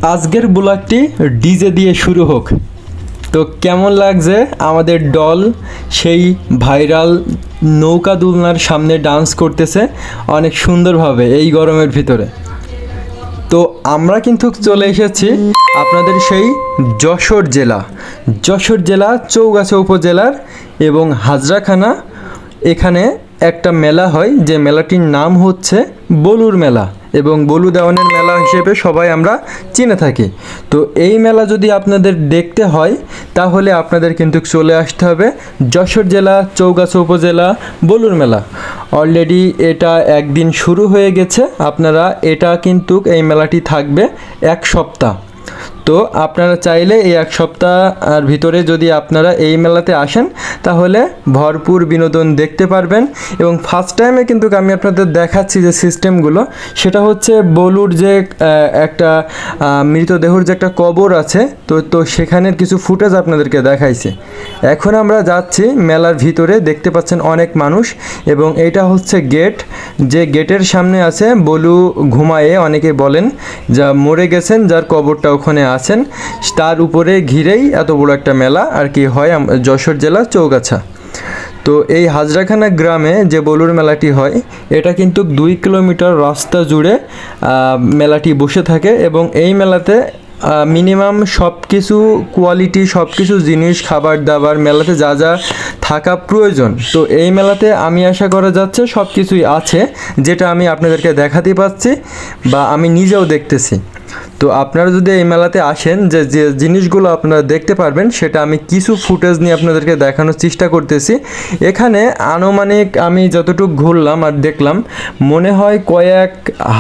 আজকের ব্লগটি ডিজে দিয়ে শুরু হোক। তো কেমন লাগছে আমাদের দল সেই ভাইরাল নৌকা দুলনার সামনে ডান্স করতেছে অনেক সুন্দরভাবে এই গরমের ভিতরে। তো আমরা কিন্তু চলে এসেছি আপনাদের সেই যশোর জেলা চৌগাছা উপজেলার এবং হাজরাখানা। এখানে একটা মেলা হয়, যে মেলাটির নাম হচ্ছে বলুর মেলা এবং বলু দেওয়ানের মেলা হিসেবে সবাই আমরা চিনে থাকি। তো এই মেলা যদি আপনাদের দেখতে হয় তাহলে আপনাদের কিন্তু চলে আসতে হবে যশোর জেলা চৌগাছা উপজেলা বলুর মেলা। অলরেডি এটা একদিন শুরু হয়ে গেছে, আপনারা এটা কিন্তু এই মেলাটি থাকবে এক সপ্তাহ। তো আপনারা চাইলে এই এক সপ্তাহের ভিতরে যদি আপনারা এই মেলাতে আসেন তাহলে ভরপুর বিনোদন দেখতে পারবেন। এবং ফার্স্ট টাইমে কিন্তু আমি আপনাদের দেখাচ্ছি যে সিস্টেমগুলো, সেটা হচ্ছে বলুর যে একটা মৃতদেহর যে একটা কবর আছে, তো সেখানের কিছু ফুটেজ আপনাদেরকে দেখাইছে। এখন আমরা যাচ্ছি মেলার ভিতরে, দেখতে পাচ্ছেন অনেক মানুষ। এবং এটা হচ্ছে গেট, যে গেটের সামনে আছে বলু ঘুমায়ে, অনেকে বলেন যা মরে গেছেন, যার কবরটা ওখানে আছেন, তার উপরে ঘিরেই এত বড় একটা মেলা আর কি হয় যশোর জেলা চৌগাছা। তো এই হাজরাখানা গ্রামে যে বলুর মেলাটি হয় এটা কিন্তু 2 কিলোমিটার রাস্তা জুড়ে মেলাটি বসে থাকে। এবং এই মেলাতে মিনিমাম সব কিছু কোয়ালিটি, সব কিছু জিনিস, খাবার দাবার, মেলাতে যা যা থাকা প্রয়োজন, তো এই মেলাতে আমি আশা করা যাচ্ছে সব কিছুই আছে, যেটা আমি আপনাদেরকে দেখাতে পাচ্ছি বা আমি নিজেও দেখতেছি। তো আপনারা যদি এই মেলাতে আসেন, যে যে জিনিসগুলো আপনারা দেখতে পারবেন সেটা আমি কিছু ফুটেজ নিয়ে আপনাদেরকে দেখানোর চেষ্টা করতেছি। এখানে আনুমানিক আমি যতটুকু ঘুরলাম আর দেখলাম, মনে হয় কয়েক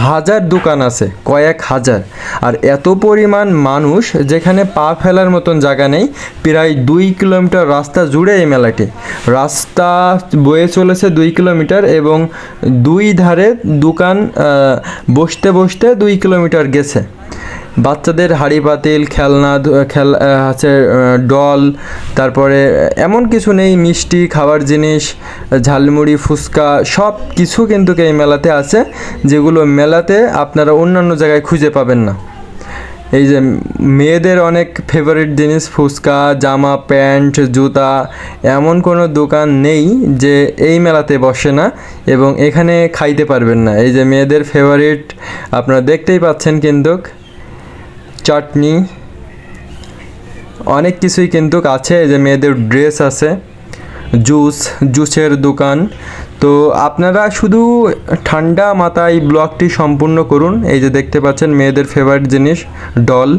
হাজার দোকান আছে, কয়েক হাজার। আর এত পরিমাণ মানুষ, যেখানে পা ফেলার মতন জায়গা নেই। প্রায় 2 কিলোমিটার রাস্তা জুড়ে এই মেলাটি, রাস্তা বয়ে চলেছে 2 কিলোমিটার এবং 2 ধারে দোকান, বসতে বসতে 2 কিলোমিটার গেছে। বাচ্চাদের হাঁড়ি পাতিল, খেলনা আছে, ডল, তারপরে এমন কিছু নেই, মিষ্টি খাবার জিনিস, ঝালমুড়ি, ফুচকা, সব কিছু কিন্তু এই মেলাতে আছে, যেগুলো মেলাতে আপনারা অন্যান্য জায়গায় খুঁজে পাবেন না। এই যে মেয়েদের অনেক ফেভারিট জিনিস, ফুচকা, জামা, প্যান্ট, জুতা, এমন কোনো দোকান নেই যে এই মেলাতে বসে না এবং এখানে খাইতে পারবেন না। এই যে মেয়েদের ফেভারিট আপনারা দেখতেই পাচ্ছেন, কিন্তু চাটনি, অনেক কিছুই কিন্তু আছে। এই যে মেয়েদের ড্রেস আছে, জুসের দোকান। তো আপনারা শুধু ঠান্ডা মাথায় ব্লগটি সম্পূর্ণ করুন। এই যে দেখতে পাচ্ছেন মেয়েদের ফেভারিট জিনিস ডল,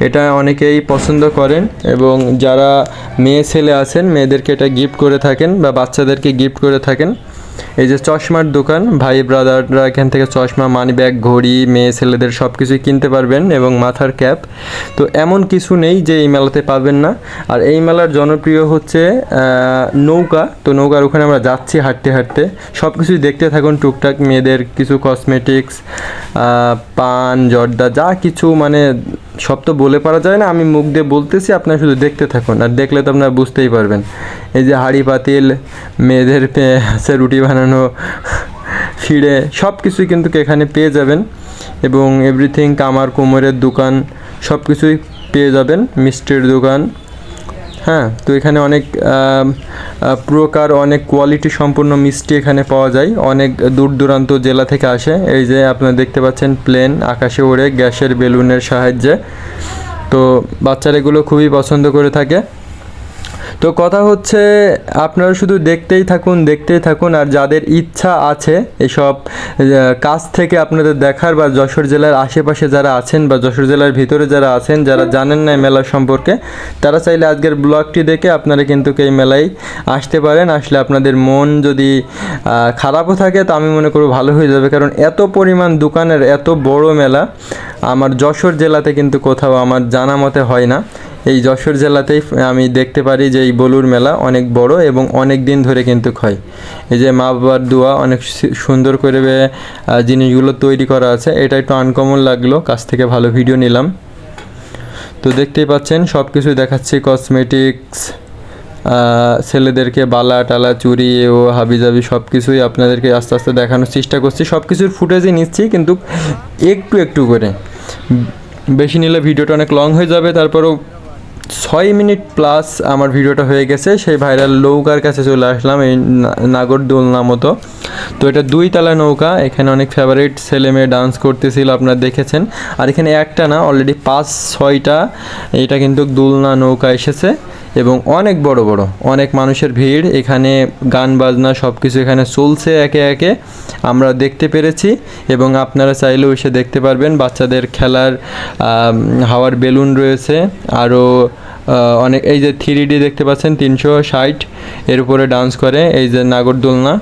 এটা অনেকেই পছন্দ করেন এবং যারা মেয়ে ছেলে আছেন মেয়েদেরকে এটা গিফট করে থাকেন বা বাচ্চাদেরকে গিফট করে থাকেন। এই যে চশমার দোকান, ভাই ব্রাদাররা এখান থেকে চশমা, মানি ব্যাগ, ঘড়ি, মেয়ে ছেলেদের সব কিছুই কিনতে পারবেন এবং মাথার ক্যাপ। তো এমন কিছু নেই যে এই মেলাতে পাবেন না। আর এই মেলার জনপ্রিয় হচ্ছে নৌকা। তো নৌকার ওখানে আমরা যাচ্ছি হাঁটতে হাঁটতে, সব কিছুই দেখতে থাকুন। টুকটাক মেয়েদের কিছু কসমেটিক্স, পান, জর্দা, যা কিছু, মানে সব তো বলে পারা যায় না, আমি মুখ দিয়ে বলতেছি, আপনারা শুধু দেখতে থাকুন, আর দেখলে তো আপনারা বুঝতেই পারবেন। এই যে হাঁড়ি পাতিল, মেয়েদের আছে রুটি বানানো, ফিড়ে, সব কিছুই কিন্তু এখানে পেয়ে যাবেন। এবং এভরিথিং, কামার কোমরের দোকান, সব কিছুই পেয়ে যাবেন, মিষ্টির দোকান। হ্যাঁ, তো এখানে অনেক প্রকার, অনেক কোয়ালিটি সম্পূর্ণ মিষ্টি এখানে পাওয়া যায়, অনেক দূর দূরান্ত জেলা থেকে আসে। এই যে আপনারা দেখতে পাচ্ছেন প্লেন আকাশে ওড়ে গ্যাসের বেলুনের সাহায্যে। তো বাচ্চারা এগুলো খুবই পছন্দ করে থাকে। তো কথা হচ্ছে আপনারা শুধু দেখতেই থাকুন। আর যাদের ইচ্ছা আছে এসব কাছ থেকে আপনাদের দেখার, বা যশোর জেলার আশেপাশে যারা আছেন বা যশোর জেলার ভিতরে যারা আছেন, যারা জানেন না এই মেলা সম্পর্কে, তারা চাইলে আজকের ব্লগটি দেখে আপনারা কিন্তু এই মেলায় আসতে পারেন। আসলে আপনাদের মন যদি খারাপও থাকে তো আমি মনে করব ভালো হয়ে যাবে, কারণ এত পরিমাণ দোকানের এত বড় মেলা আমার যশোর জেলাতে কিন্তু কোথাও আমার জানা মতে হয় না। এই যশোর জেলাতেই আমি দেখতে পারি যে এই বলুর মেলা অনেক বড় এবং অনেক দিন ধরে কিন্তু হয়। এই যে মা বাবার দোয়া, অনেক সুন্দর করে জিনিসগুলো তৈরি করা আছে। এটা একটু আনকমন লাগলো, কাছ থেকে ভালো ভিডিও নিলাম। তো দেখতেই পাচ্ছেন সব কিছুই দেখাচ্ছি, কসমেটিক্স, ছেলেদেরকে বালা টালা, চুড়ি ও হাবিজাবি সব কিছুই আপনাদেরকে আস্তে আস্তে দেখানোর চেষ্টা করছি। সব কিছুর ফুটেজই নিচ্ছি কিন্তু একটু একটু করে। বেশি নিলে ভিডিওটা অনেক লং হয়ে যাবে। তারপরেও 6 মিনিট প্লাস আমার ভিডিওটা হয়ে গেছে। সেই ভাইরাল নৌকার কাছে চলে আসলাম, এই নাগরদোলনা মতো। তো এটা 2 তলা নৌকা, এখানে অনেক ফেভারিট ছেলে মেয়ে ডান্স করতেছিল, আপনারা দেখেছেন। আর এখানে একটা না, অলরেডি 5-6টা এটা কিন্তু দোলনা নৌকা এসেছে এবং অনেক বড় বড়, অনেক মানুষের ভিড়। এখানে গান বাজনা সব কিছু এখানে চলছে একে একে, আমরা দেখতে পেরেছি। এবং আপনারা চাইলেও এসে দেখতে পারবেন। বাচ্চাদের খেলার হাওয়ার বেলুন রয়েছে, আরও অনেক, এই যে 3D দেখতে পাচ্ছেন 360, এর উপরে ডান্স করে, এই যে নাগরদোলনা।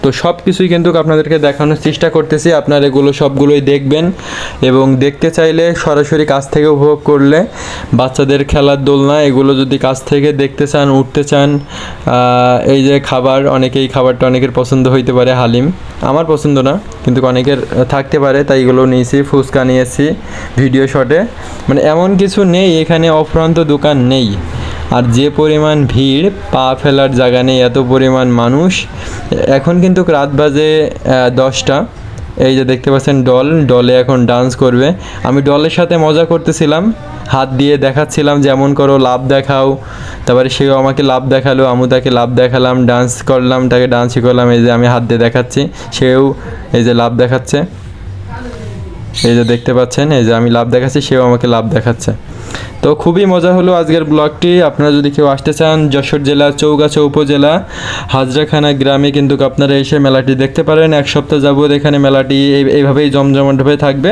তো সব কিছুই কিন্তু আপনাদেরকে দেখানোর চেষ্টা করতেছি, আপনারা এগুলো সবগুলোই দেখবেন। এবং দেখতে চাইলে সরাসরি কাছ থেকে উপভোগ করলে, বাচ্চাদের খেলার দোলনা এগুলো যদি কাছ থেকে দেখতে চান, উঠতে চান, এই যে খাবার, অনেকেই খাবারটা অনেকের পছন্দ হইতে পারে, হালিম আমার পছন্দ না, কিন্তু অনেকের থাকতে পারে, তাই এগুলো নিয়েছি। ফুচকা নিয়েছি ভিডিও শটে, মানে এমন কিছু নেই এখানে অফুরন্ত দোকান নেই। আর যে পরিমাণ ভিড়, পা ফেলার জায়গা নেই, এত পরিমাণ মানুষ। এখন কিন্তু রাত বাজে 10টা। এই যে দেখতে পাচ্ছেন ডলে এখন ডান্স করবে। আমি ডলের সাথে মজা করতেছিলাম, হাত দিয়ে দেখাচ্ছিলাম যেমন করো, লাভ দেখাও। তারপরে সেও আমাকে লাভ দেখালো, আমি তাকে লাভ দেখালাম, ডান্স করলাম, তাকে ডান্সই করলাম। এই যে আমি হাত দিয়ে দেখাচ্ছি, সেও এই যে লাভ দেখাচ্ছে, এই যে দেখতে পাচ্ছেন, এই যে আমি লাভ দেখাচ্ছি, সেও আমাকে লাভ দেখাচ্ছে। তো খুবই মজা হলো আজকের ব্লগটি। আপনারা যদি কেউ আসতে চান, যশোর জেলা চৌগাছা উপজেলা হাজরাখানা গ্রামে কিন্তু আপনারা এসে মেলাটি দেখতে পারেন। 1 সপ্তাহ যাবত এখানে মেলাটি এইভাবেই জমজমাটভাবে থাকবে।